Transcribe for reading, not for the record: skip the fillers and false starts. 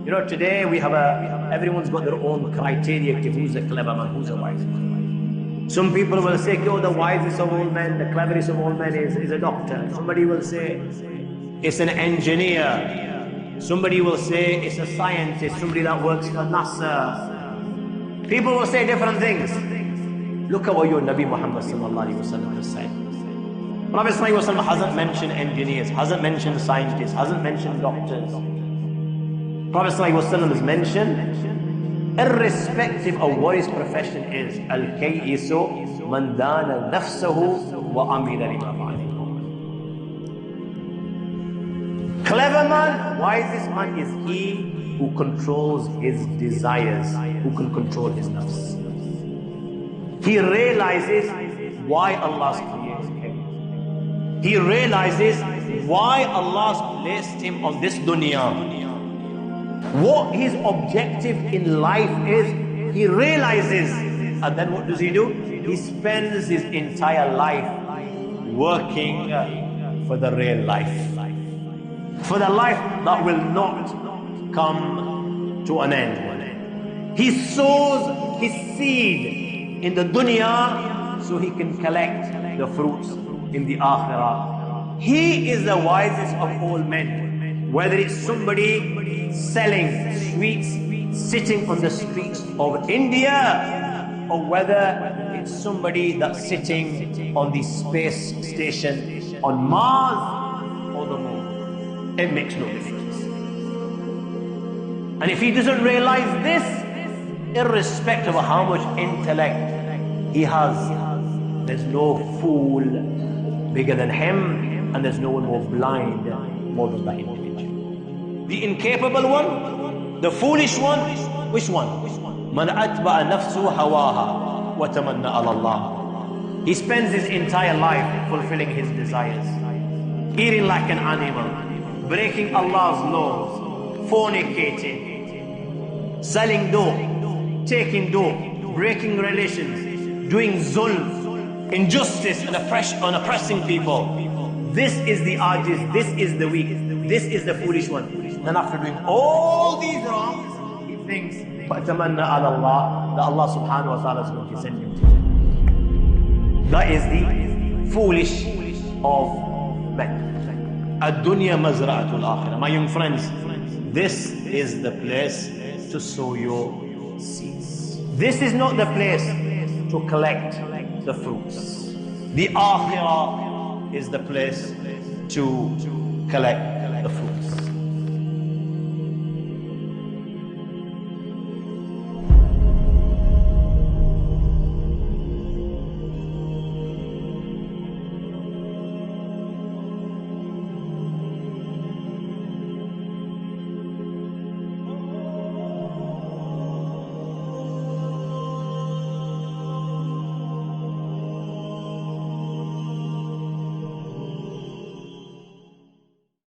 You know, today we have everyone's got their own criteria to who's a clever man, who's a wise man. Some people will say, oh, the wisest of all men, the cleverest of all men is a doctor. Somebody will say, it's an engineer. Somebody will say, it's a scientist, somebody that works for NASA. People will say different things. Look at what your Nabi Muhammad has said. Prophet hasn't mentioned engineers, hasn't mentioned scientists, hasn't mentioned doctors. Prophet has mentioned, irrespective of what his profession is, al-kayyisu man dana nafsahu wa amila lima ba'dahu. Clever man, wisest man is he who controls his desires, who can control his nafs. He realizes why Allah's created him. He realizes why Allah's placed him on this dunya. What his objective in life is, he realizes, and then what does he do? He spends his entire life working for the real life, for the life that will not come to an end. He sows his seed in the dunya so he can collect the fruits in the akhirah. He is the wisest of all men, whether it's somebody selling sweets, sitting on the streets of India, or whether it's somebody that's sitting on the space station on Mars or the moon. It makes no difference. And if he doesn't realize this, irrespective of how much intellect he has, there's no fool bigger than him, and there's no one more blind more than that individual. The incapable one, the foolish one, which one? Man atba'a nafsu hawaha wa tamanna ala Allah. He spends his entire life fulfilling his desires, eating like an animal, breaking Allah's laws, fornicating, selling dope, taking dope, breaking relations, doing zulm, injustice and oppressing people. This is the ajiz, this is the weak, this is the foolish one. Then after doing all these wrongs, he thinks, فَأَتَمَنَّ عَلَى اللَّهِ, that Allah subhanahu wa ta'ala is going to send him to Jannah. That is the foolish of men. Ad-dunya mazra'atul akhirah. My young friends, this is the place to sow your seeds. This is not the place to collect the fruits. The akhirah is the place to collect the fruits.